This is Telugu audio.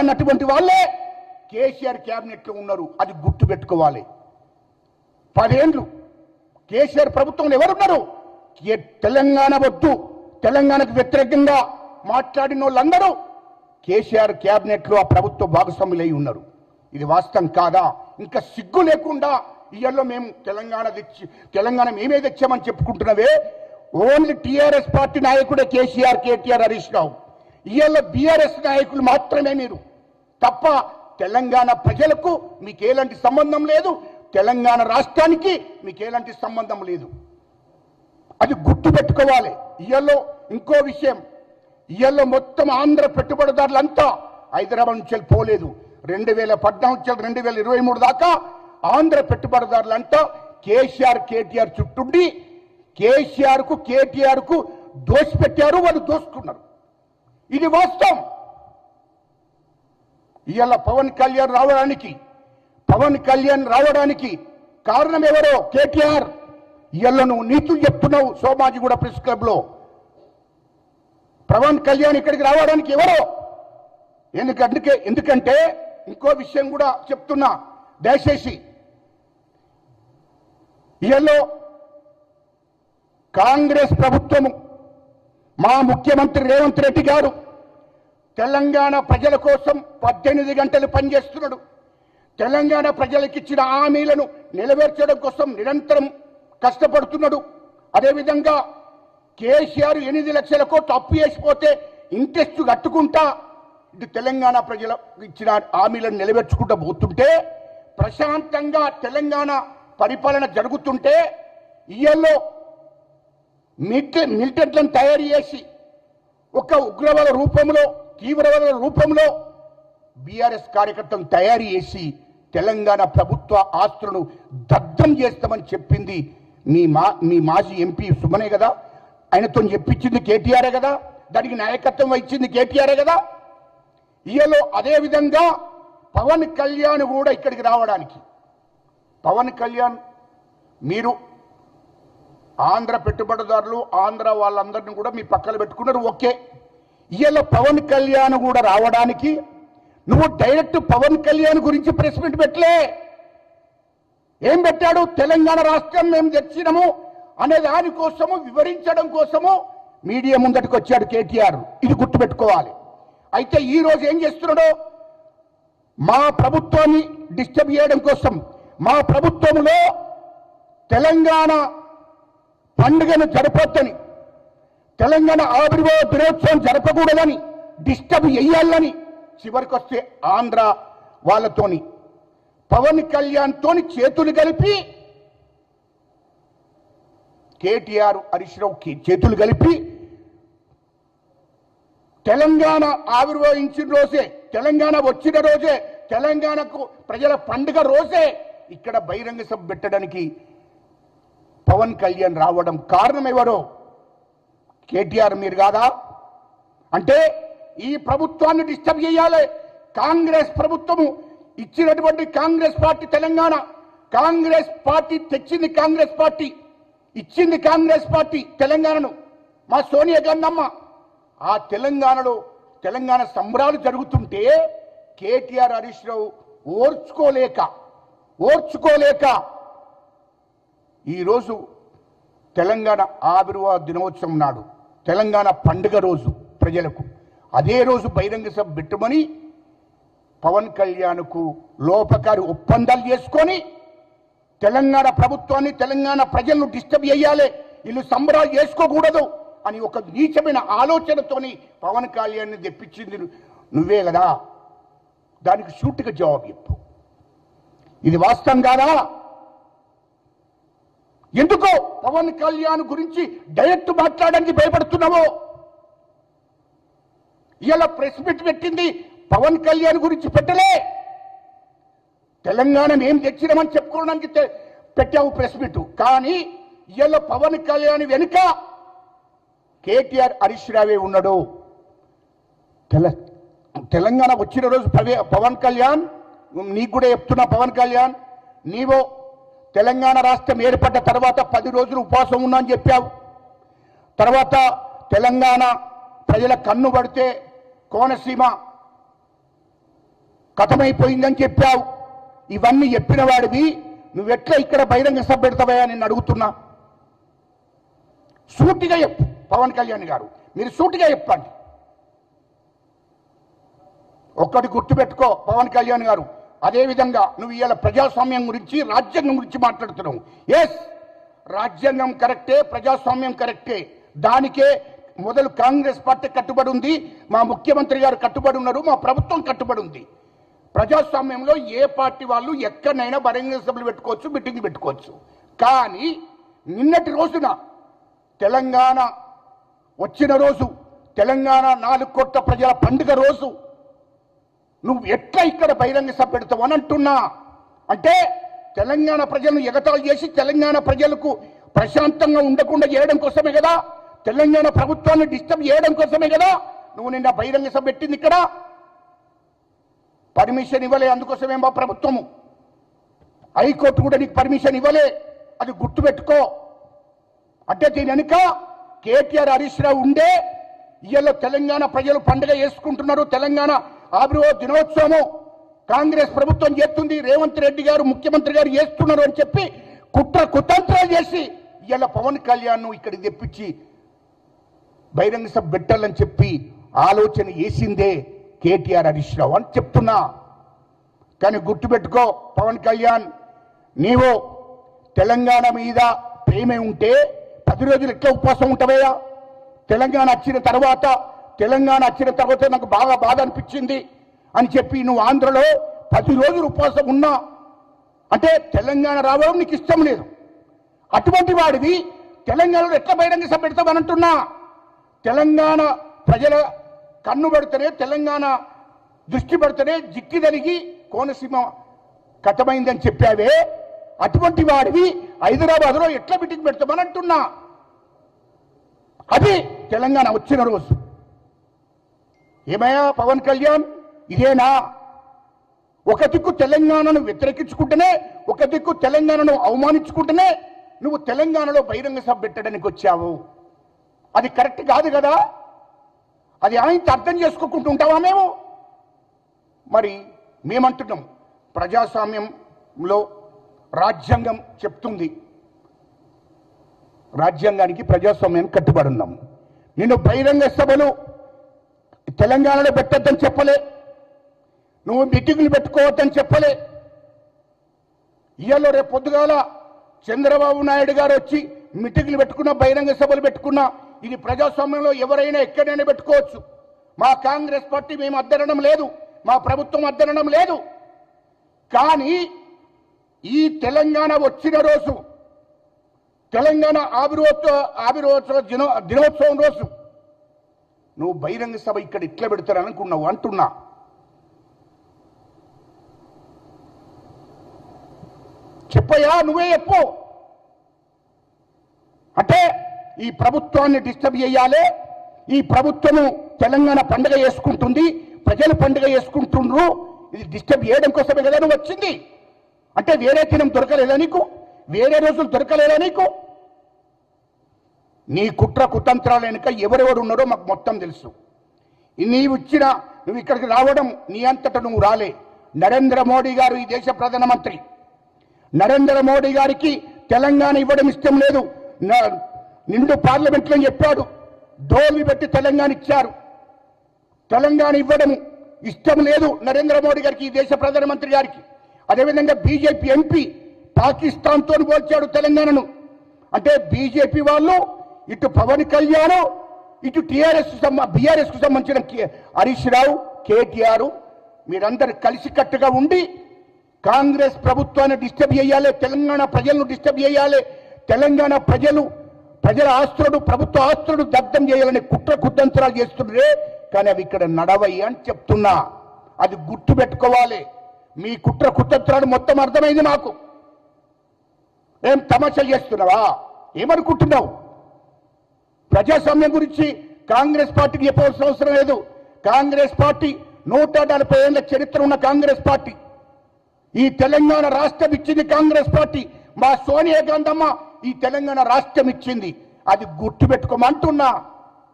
అన్నటువంటి వాళ్ళే కేసీఆర్ క్యాబినెట్లో ఉన్నారు. అది గుర్తు పెట్టుకోవాలి. 10 ఏళ్ళు కేసీఆర్ ప్రభుత్వంలో ఎవరున్నారు? తెలంగాణ వద్దు, తెలంగాణకు వ్యతిరేకంగా మాట్లాడిన వాళ్ళందరూ కేసీఆర్ క్యాబినెట్లో ఆ ప్రభుత్వ భాగస్వాములై ఉన్నారు. ఇది వాస్తవం కాదా? ఇంకా సిగ్గు లేకుండా ఇయ్యల్లో మేము తెలంగాణ మేమే తెచ్చామని చెప్పుకుంటున్నవే. ఓన్లీ టీఆర్ఎస్ పార్టీ నాయకుడే కేసీఆర్, కేటీఆర్, హరీష్ రావు. ఇయ్యల్లో బీఆర్ఎస్ నాయకులు మాత్రమే మీరు తప్ప తెలంగాణ ప్రజలకు మీకు ఎలాంటి సంబంధం లేదు. తెలంగాణ రాష్ట్రానికి మీకు ఎలాంటి సంబంధం లేదు. అది గుర్తు పెట్టుకోవాలి. ఇయ్యల్లో ఇంకో విషయం, ఇయ్యల్లో మొత్తం ఆంధ్ర పెట్టుబడిదారులంతా హైదరాబాద్ నుంచి పోలేదు. 2014 నుంచి 2023 దాకా ఆంధ్ర పెట్టుబడిదారులంతా కేసీఆర్, కేటీఆర్ చుట్టుండి కేటీఆర్ కు దోసిపెట్టారు. వాళ్ళు దోసుకున్నారు. ఇది వాస్తవం. ఇవాళ పవన్ కళ్యాణ్ రావడానికి కారణం ఎవరో? కేటీఆర్. ఇవాళ నువ్వు నీతులు చెప్తున్నావు సోమాజిగూడ ప్రెస్ క్లబ్ లో. పవన్ కళ్యాణ్ ఇక్కడికి రావడానికి ఎవరో? ఎందుకంటే ఇంకో విషయం కూడా చెప్తున్నా దయచేసి. ఇవాళ కాంగ్రెస్ ప్రభుత్వము, మా ముఖ్యమంత్రి రేవంత్ రెడ్డి గారు తెలంగాణ ప్రజల కోసం 18 గంటలు పనిచేస్తున్నాడు. తెలంగాణ ప్రజలకు ఇచ్చిన హామీలను నెరవేర్చడం కోసం నిరంతరం కష్టపడుతున్నాడు. అదేవిధంగా కేసీఆర్ 8 లక్షల కోట్లు అప్పు చేసిపోతే ఇంట్రెస్ట్ కట్టుకుంటా ఇటు తెలంగాణ ప్రజలకు ఇచ్చిన హామీలను నెరవేర్చుకుంటూ పోతుంటే, ప్రశాంతంగా తెలంగాణ పరిపాలన జరుగుతుంటే, ఇయ్యల్లో మిలిటెంట్లను తయారు చేసి ఒక ఉగ్రవాద రూపంలో, తీవ్రవాద రూపంలో బీఆర్ఎస్ కార్యకర్తలను తయారు చేసి తెలంగాణ ప్రభుత్వ ఆస్తులను దగ్ధం చేస్తామని చెప్పింది మీ మాజీ ఎంపీ సుమనే కదా. ఆయనతో చెప్పించింది కేటీఆరే కదా. దానికి నాయకత్వం వహించింది కేటీఆరే కదా. ఇయలో అదేవిధంగా పవన్ కళ్యాణ్ కూడా ఇక్కడికి రావడానికి, పవన్ కళ్యాణ్ మీరు ఆంధ్ర పెట్టుబడిదారులు, ఆంధ్ర వాళ్ళందరినీ కూడా మీ పక్కన పెట్టుకున్నారు. ఓకే, ఇయలో పవన్ కళ్యాణ్ కూడా రావడానికి నువ్వు డైరెక్ట్ పవన్ కళ్యాణ్ గురించి ప్రెస్ మీట్ పెట్టలే. ఏం పెట్టాడు? తెలంగాణ రాష్ట్రం మేము తెచ్చినాము అనే దానికోసము వివరించడం కోసము మీడియా ముందటికి వచ్చాడు కేటీఆర్. ఇది గుర్తుపెట్టుకోవాలి. అయితే ఈ రోజు ఏం చేస్తున్నాడో, మా ప్రభుత్వాన్ని డిస్టర్బ్ చేయడం కోసం, మా ప్రభుత్వంలో తెలంగాణ పండుగను జరపొద్దని, తెలంగాణ ఆవిర్భావ దినోత్సవం జరపకూడదని, డిస్టర్బ్ చేయాలని చివరికి వస్తే ఆంధ్ర వాళ్ళతోని పవన్ కళ్యాణ్ తోని చేతులు కలిపి, కేటీఆర్ హరీష్ రావు చేతులు కలిపి తెలంగాణ ఆవిర్భవించిన రోజే, తెలంగాణ వచ్చిన రోజే, తెలంగాణకు ప్రజల పండుగ రోజే ఇక్కడ బహిరంగ సభ పెట్టడానికి పవన్ కళ్యాణ్ రావడం కారణం ఎవరో? కేటీఆర్ మీరు కాదా? అంటే ఈ ప్రభుత్వాన్ని డిస్టర్బ్ చేయాలి. కాంగ్రెస్ ప్రభుత్వము ఇచ్చినటువంటి కాంగ్రెస్ పార్టీ, తెలంగాణ కాంగ్రెస్ పార్టీ తెచ్చింది, కాంగ్రెస్ పార్టీ ఇచ్చింది, కాంగ్రెస్ పార్టీ తెలంగాణను మా సోనియా గాంధీ. ఆ తెలంగాణలో తెలంగాణ సంబరాలు జరుగుతుంటే కేటీఆర్ హరీష్ రావు ఓర్చుకోలేక ఈరోజు తెలంగాణ ఆవిర్భావ దినోత్సవం నాడు, తెలంగాణ పండుగ రోజు ప్రజలకు అదే రోజు బహిరంగ సభ పెట్టమని పవన్ కళ్యాణ్కు లోపకారి ఒప్పందాలు చేసుకొని తెలంగాణ ప్రభుత్వాన్ని, తెలంగాణ ప్రజలను డిస్టర్బ్ చేయాలి, వీళ్ళు సంబరాలు చేసుకోకూడదు అని ఒక నీచమైన ఆలోచనతోని పవన్ కళ్యాణ్ని తెప్పించింది నువ్వే కదా. దానికి సూటిగా జవాబు చెప్పు. ఇది వాస్తవం కాదా? ఎందుకో పవన్ కళ్యాణ్ గురించి డైరెక్ట్ మాట్లాడడానికి భయపడుతున్నావో? ఇలా ప్రెస్ మీట్ పెట్టింది పవన్ కళ్యాణ్ గురించి పెట్టలే. తెలంగాణ ఏం తెచ్చినామని చెప్పుకోవడానికి పెట్టావు ప్రెస్ మీట్. కానీ ఇలా పవన్ కళ్యాణ్ వెనుక కేటీఆర్ హరీష్ రావే ఉన్నాడు. తెలంగాణ వచ్చిన రోజు పవన్ కళ్యాణ్, నీకు కూడా చెప్తున్నా, పవన్ కళ్యాణ్ నీవో తెలంగాణ రాష్ట్రం ఏర్పడ్డ తర్వాత 10 రోజులు ఉపవాసం ఉన్నా అని చెప్పావు. తర్వాత తెలంగాణ ప్రజల కన్ను పడితే కోనసీమ కథమైపోయిందని చెప్పావు. ఇవన్నీ చెప్పిన వాడివి నువ్వెట్లా ఇక్కడ బహిరంగ సభ పెడతావా నేను అడుగుతున్నా. సూటిగా చెప్పు పవన్ కళ్యాణ్ గారు, మీరు సూటిగా చెప్పండి. ఒక్కటి గుర్తుపెట్టుకో పవన్ కళ్యాణ్ గారు, అదేవిధంగా నువ్వు ఇవాళ ప్రజాస్వామ్యం గురించి రాజ్యాంగం గురించి మాట్లాడుతున్నావు. ఎస్, రాజ్యాంగం కరెక్టే, ప్రజాస్వామ్యం కరెక్టే. దానికే మొదలు కాంగ్రెస్ పార్టీ కట్టుబడి ఉంది, మా ముఖ్యమంత్రి గారు కట్టుబడి ఉన్నారు, మా ప్రభుత్వం కట్టుబడి ఉంది. ప్రజాస్వామ్యంలో ఏ పార్టీ వాళ్ళు ఎక్కడైనా బహిరంగ సభలు పెట్టుకోవచ్చు, మీటింగ్లు పెట్టుకోవచ్చు. కానీ నిన్నటి రోజున తెలంగాణ వచ్చిన రోజు, తెలంగాణ 4 కోట్ల ప్రజల పండుగ రోజు నువ్వు ఎట్లా ఇక్కడ బహిరంగ సభ పెడతావు అని అంటున్నా. అంటే తెలంగాణ ప్రజలను ఎగతాళి చేసి తెలంగాణ ప్రజలకు ప్రశాంతంగా ఉండకుండా చేయడం కోసమే కదా, తెలంగాణ ప్రభుత్వాన్ని డిస్టర్బ్ చేయడం కోసమే కదా నువ్వు నిన్న బహిరంగ సభ పెట్టింది. ఇక్కడ పర్మిషన్ ఇవ్వలే, అందుకోసమే మా ప్రభుత్వము, హైకోర్టు కూడా నీకు పర్మిషన్ ఇవ్వలే, అది గుర్తుపెట్టుకో. అంటే దీని వెనుక కేటీఆర్ హరీష్ రావు ఉండే ఇవాళ తెలంగాణ ప్రజలు పండుగ చేసుకుంటున్నారు. తెలంగాణ ఆవిర్భావ దినోత్సవము కాంగ్రెస్ ప్రభుత్వం చేస్తుంది, రేవంత్ రెడ్డి గారు ముఖ్యమంత్రి గారు చేస్తున్నారు అని చెప్పి కుతంత్రాలు చేసి ఇవాళ పవన్ కళ్యాణ్ ఇక్కడికి తెప్పించి బహిరంగ సభ పెట్టాలని చెప్పి ఆలోచన చేసిందే కేటీఆర్ హరీష్ రావు అని చెప్తున్నా. కానీ గుర్తుపెట్టుకో పవన్ కళ్యాణ్, నీవు తెలంగాణ మీద ప్రేమే ఉంటే 10 రోజులు ఎట్లా ఉపవాసం ఉంటావయ్యా? తెలంగాణ వచ్చిన తర్వాత నాకు బాగా బాధ అనిపించింది అని చెప్పి నువ్వు ఆంధ్రలో 10 రోజులు ఉపవాసం ఉన్నా అంటే తెలంగాణ రావడం నీకు ఇష్టం లేదు. అటువంటి వాడివి తెలంగాణలో ఎట్లా బహిరంగ సభ పెడతామని అంటున్నా. తెలంగాణ ప్రజల కన్ను పెడితేనే, తెలంగాణ దృష్టి పెడితేనే జిక్కి జరిగి కోనసీమ కథమైందని చెప్పావే, అటువంటి వాడివి హైదరాబాద్లో ఎట్లా మీటింగ్ పెడతామని అంటున్నా. అది తెలంగాణ వచ్చిన రోజు. ఏమయ్యా పవన్ కళ్యాణ్, ఇదేనా? ఒక దిక్కు తెలంగాణను వ్యతిరేకించుకుంటేనే, ఒక దిక్కు తెలంగాణను అవమానించుకుంటేనే నువ్వు తెలంగాణలో బహిరంగ సభ పెట్టడానికి వచ్చావు. అది కరెక్ట్ కాదు కదా. అది ఆయనతో అర్థం చేసుకోకుండా ఉంటావా మేము? మరి మేమంటున్నాం, ప్రజాస్వామ్యంలో రాజ్యాంగం చెప్తుంది, రాజ్యాంగానికి ప్రజాస్వామ్యానికి కట్టుబడి ఉన్నాం. నిన్ను బహిరంగ సభలు తెలంగాణలో పెట్టొద్దని చెప్పలే, నువ్వు మీటింగ్లు పెట్టుకోవద్దని చెప్పలే. ఇవాళ రేపు పొద్దుగాల చంద్రబాబు నాయుడు గారు వచ్చి మీటింగ్లు పెట్టుకున్నా, బహిరంగ సభలు పెట్టుకున్నా, ఇది ప్రజాస్వామ్యంలో ఎవరైనా ఎక్కడైనా పెట్టుకోవచ్చు. మా కాంగ్రెస్ పార్టీ మేము అద్దనడం లేదు, మా ప్రభుత్వం అద్దనడం లేదు. కానీ ఈ తెలంగాణ వచ్చిన రోజు, తెలంగాణ ఆవిర్భావ దినోత్సవం రోజు నువ్వు బహిరంగ సభ ఇక్కడ ఇట్లా పెడతారనుకున్నావు అంటున్నా. చెప్పయ్యా, నువ్వే చెప్పు. అంటే ఈ ప్రభుత్వాన్ని డిస్టర్బ్ చేయాలి, ఈ ప్రభుత్వము తెలంగాణ పండుగ చేసుకుంటుంది, ప్రజలు పండుగ చేసుకుంటుండ్రు, ఇది డిస్టర్బ్ చేయడం కోసమే కదా నువ్వు వచ్చింది. అంటే వేరే దినం దొరకలేదా నీకు? వేరే రోజులు దొరకలేదా నీకు? నీ కుట్ర కుతంత్రాల వెనుక ఎవరెవరు ఉన్నారో మాకు మొత్తం తెలుసు. నువ్వు ఇక్కడికి రావడం నీ అంతటా నువ్వు రాలే. నరేంద్ర మోడీ గారు ఈ దేశ ప్రధానమంత్రి, నరేంద్ర మోడీ గారికి తెలంగాణ ఇవ్వడం ఇష్టం లేదు. నిండు పార్లమెంట్లో చెప్పాడు, డోల్ని పెట్టి తెలంగాణ ఇచ్చారు. తెలంగాణ ఇవ్వడం ఇష్టం లేదు నరేంద్ర మోడీ గారికి, ఈ దేశ ప్రధానమంత్రి గారికి. అదేవిధంగా బీజేపీ ఎంపీ పాకిస్తాన్తో పోల్చాడు తెలంగాణను. అంటే బీజేపీ వాళ్ళు ఇటు పవన్ కళ్యాణ్, ఇటు బీఆర్ఎస్ కు సంబంధించిన హరీష్ రావు, కేటీఆర్ మీరందరూ కలిసికట్టుగా ఉండి కాంగ్రెస్ ప్రభుత్వాన్ని డిస్టర్బ్ చేయాలి, తెలంగాణ ప్రజలను డిస్టర్బ్ చేయాలి, తెలంగాణ ప్రజల ఆస్తులను, ప్రభుత్వ ఆస్తులను దగ్ధం చేయాలని కుట్ర కుతంత్రాలు చేస్తుండ్రే. కానీ అవి ఇక్కడ నడవయ్యి అని చెప్తున్నా. అది గుర్తు పెట్టుకోవాలి. మీ కుట్ర కుతంత్రాలు మొత్తం అర్థమైంది నాకు. ఏం తమాషాలు చేస్తున్నావా? ఏమనుకుంటున్నావు? ప్రజాస్వామ్యం గురించి కాంగ్రెస్ పార్టీకి చెప్పవలసిన అవసరం లేదు. కాంగ్రెస్ పార్టీ 140 ఏళ్ల చరిత్ర ఉన్న కాంగ్రెస్ పార్టీ. ఈ తెలంగాణ రాష్ట్రం ఇచ్చింది కాంగ్రెస్ పార్టీ. మా సోనియా గాంధీ అమ్మ ఈ తెలంగాణ రాష్ట్రం ఇచ్చింది. అది గుర్తుపెట్టుకోమంటున్నా.